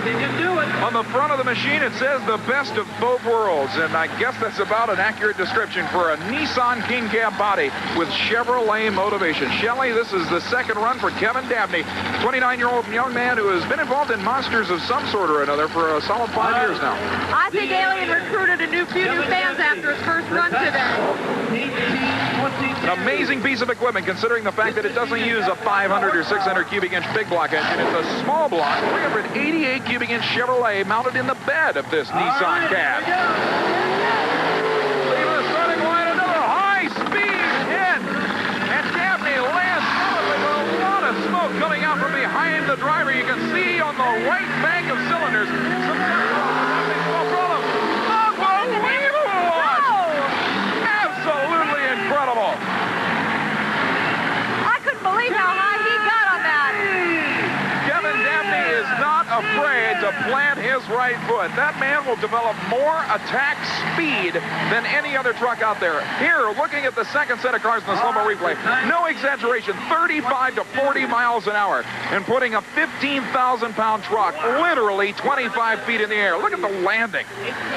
On the front of the machine, it says the best of both worlds, and I guess that's about an accurate description for a Nissan King Cab body with Chevrolet motivation. Shelley, this is the second run for Kevin Dabney, 29-year-old young man who has been involved in monsters of some sort or another for a solid 5 years now. I think Alien recruited a few new fans after his first run today. An amazing piece of equipment, considering the fact that it doesn't use a 500 or 600 cubic inch big block engine. It's a small block, 388 cubic inch Chevrolet mounted in the bed of this Nissan cab. Leave the starting line, another high-speed hit, and Dabney lands solidly with a lot of smoke coming out from behind the driver. You can see on the right bank of cylinders some smoke problems. Unbelievable! Absolutely incredible. I couldn't believe how high he got on that. Kevin Dabney is not afraid to plant his right foot. That man will develop more attack speed than any other truck out there. Here, looking at the second set of cars in the slow-mo replay, no exaggeration, 35 to 40 miles an hour, and putting a 15,000-pound truck literally 25 feet in the air. Look at the landing.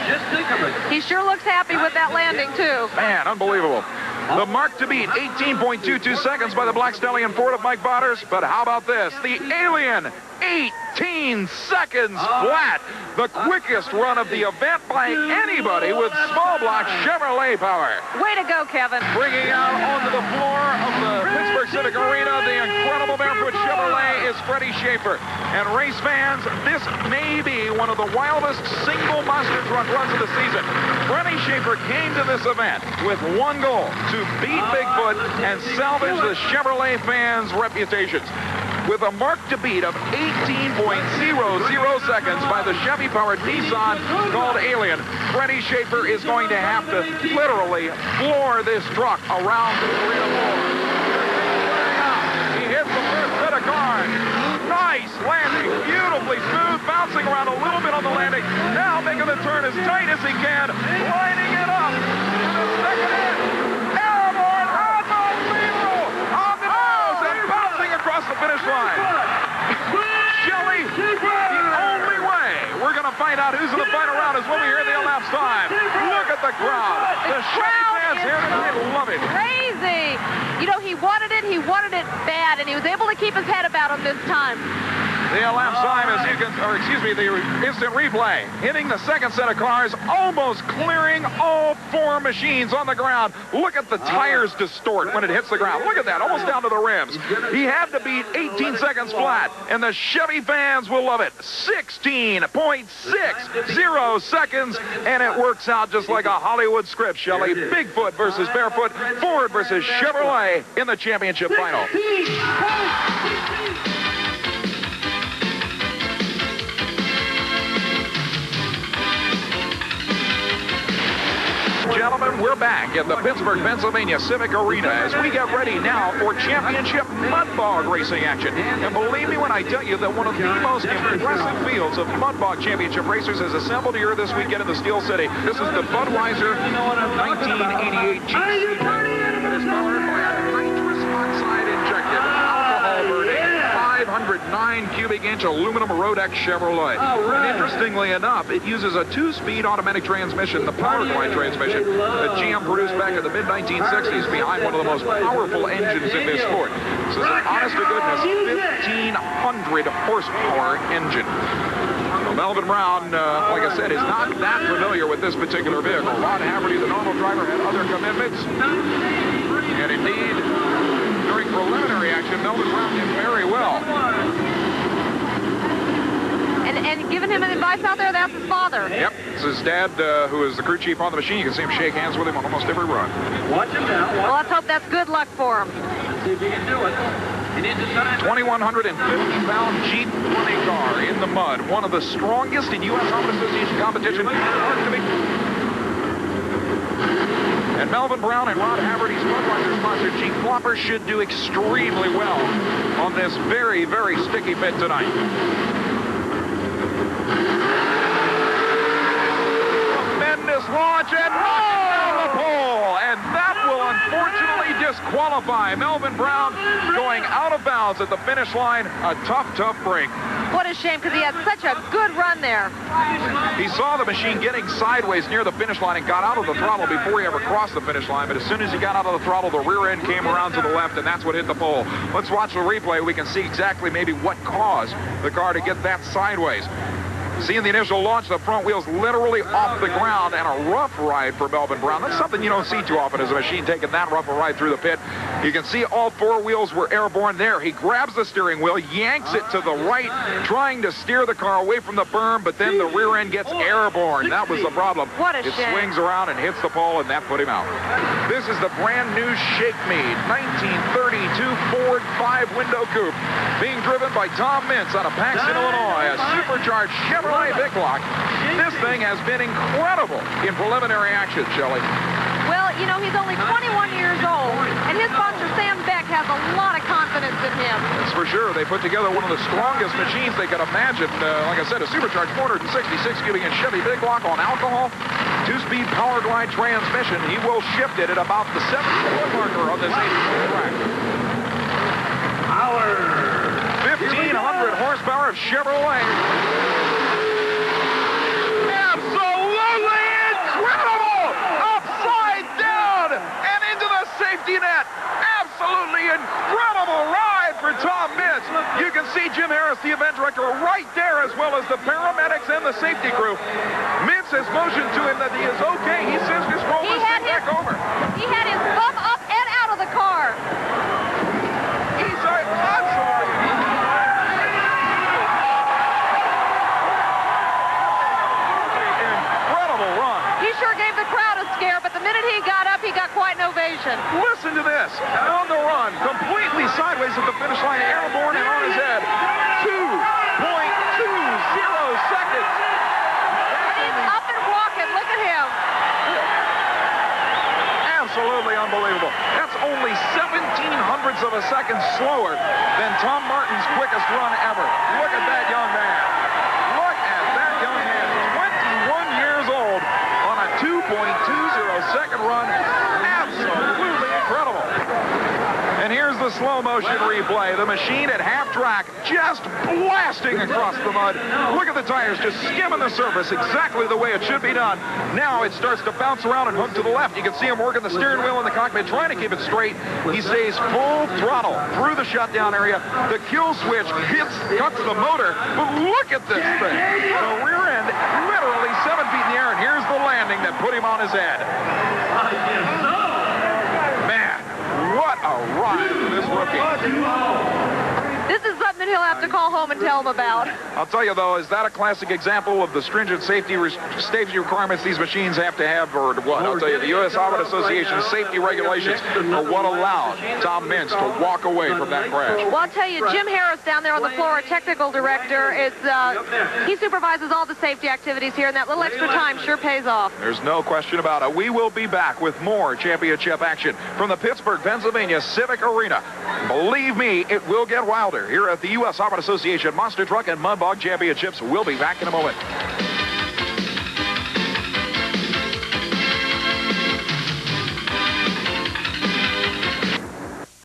Just think of it. He sure looks happy with that landing, too. Man, unbelievable. The mark to beat, 18.22 seconds by the Black Stallion Ford of Mike Botters. But how about this? The Alien, 18 seconds flat. The quickest run of the event by anybody with small block Chevrolet power. Way to go, Kevin. Bringing out onto the floor of the Pittsburgh Civic Arena, the incredible barefoot Chevrolet is Freddie Schaefer. And race fans, this may be one of the wildest single monster truck runs of the season. Freddie Schaefer came to this event with one goal, to beat Bigfoot and salvage the Chevrolet fans' reputations. With a mark to beat of 18.00 seconds by the Chevy-powered Nissan called Alien, Freddie Schaefer is going to have to literally floor this truck around the arena floor. He hits the first set of cars. Nice landing, beautifully smooth, bouncing around a little bit on the landing. Now making the turn as tight as he can, lining it up to the second hit. Airborne, unbelievable, on the nose and bouncing across the finish line. Shelley, the only way we're going to find out who's in the final round is when we hear the elapsed time. Look at the crowd. The Chevy fans here tonight love it. Crazy. You know, he wanted it bad, and he was able to keep his head about him this time. The elapsed time, as you can, or excuse me, the instant replay, hitting the second set of cars, almost clearing all four machines on the ground. Look at the tires distort when it hits the ground. Look at that, almost down to the rims. He had to beat 18 seconds flat, and the Chevy fans will love it. 16.60 seconds, and it works out just like a Hollywood script, Shelley. Bigfoot versus Barefoot, Ford versus Chevrolet in the championship final. Gentlemen, we're back at the Pittsburgh, Pennsylvania Civic Arena as we get ready now for championship mud bog racing action. And believe me when I tell you that one of the most impressive fields of mud bog championship racers is assembled here this weekend in the Steel City. This is the Budweiser 1988 GC that is powered by a nitrous oxide injected alcohol burning 509 cubic inch aluminum Rodex Chevrolet. And interestingly enough, it uses a 2-speed automatic transmission, the power glide transmission, that GM produced back in the mid-1960s behind one of the most powerful engines in this sport. This is an honest-to-goodness 1,500 horsepower engine. Well, Melvin Brown, like I said, is not that familiar with this particular vehicle. Ron Haverty, the normal driver, had other commitments. And indeed, during preliminary action, Melvin Brown did very well. And giving him an advice out there, that's his father. Yep, it's his dad, who is the crew chief on the machine. You can see him shake hands with him on almost every run. Watch him now. Well, let's hope that's good luck for him. Let's see if he can do it. 2,150-pound Jeep running car in the mud. One of the strongest in U.S. Auto Association competition. And Melvin Brown and Ron Haverty's Budweiser-sponsored Jeep Flopper should do extremely well on this very, very sticky pit tonight. Tremendous launch and down the pole. And that will unfortunately disqualify Melvin Brown going out of bounds at the finish line. A tough, tough break. What a shame, because he had such a good run there. He saw the machine getting sideways near the finish line and got out of the throttle before he ever crossed the finish line. But as soon as he got out of the throttle, the rear end came around to the left, and that's what hit the pole. Let's watch the replay. We can see exactly maybe what caused the car to get that sideways. Seeing the initial launch, the front wheels literally off the ground, and a rough ride for Melvin Brown. That's something you don't see too often as a machine taking that rough a ride through the pit. You can see all four wheels were airborne there. He grabs the steering wheel, yanks it to the right, trying to steer the car away from the berm, but then the rear end gets airborne. That was the problem. What a It shame. swings around and hits the pole, and that put him out. This is the brand new Shake Mead 1932 Ford 5-window coupe being driven by Tom Mintz out of Paxton, Illinois, a supercharged Chevrolet Big Block. This thing has been incredible in preliminary action, Shelley. Well, you know, he's only 21 years old, and his sponsor, Sam Beck, has a lot of confidence in him. That's for sure. They put together one of the strongest machines they could imagine. Like I said, a supercharged 466 cubic inch Chevy Big Block on alcohol, 2-speed power glide transmission. He will shift it at about the 7-foot marker on this 80-foot track. 1,500 horsepower of Chevrolet. Absolutely incredible! Upside down and into the safety net. Absolutely incredible ride for Tom Mintz. You can see Jim Harris, the event director, right there, as well as the paramedics and the safety crew. Mintz has motioned to him that he is okay. He says just roll this thing back over. He had his bum up and out of the car. He's absolutely incredible run. He sure gave the crowd a scare, but the minute he got up, he got quite an ovation. Listen to this. On the run, completely sideways at the finish line, airborne and on his head. 2.20 seconds. And he's up and walking. Look at him. Absolutely unbelievable. That's only 17/100ths of a second slower than Tom Martin's quickest run ever. Look at that young man. Look at that young man. 21 years old on a 2.20-second run. Absolutely incredible. And here's the slow motion replay. The machine at half track just blasting across the mud. Look at the tires just skimming the surface exactly the way it should be done. Now it starts to bounce around and hook to the left. You can see him working the steering wheel in the cockpit, trying to keep it straight. He stays full throttle through the shutdown area. The kill switch cuts the motor. But look at this thing. The rear end literally 7 feet in the air, and here's the landing that put him on his head. Man, what a ride for this rookie. This is something he'll have to call home and tell him about. I'll tell you, though, is that a classic example of the stringent safety requirements these machines have to have, or what? I'll tell you, the U.S.HRA Association safety regulations are what allowed Tom Mintz to walk away from that crash. Well, I'll tell you, Jim Harris down there on the floor, our technical director, he supervises all the safety activities here, and that little extra time sure pays off. There's no question about it. We will be back with more championship action from the Pittsburgh, Pennsylvania Civic Arena. Believe me, it will get wilder here at the U.S.HRA Association Monster Truck and Mud Bog Championships. We'll be back in a moment.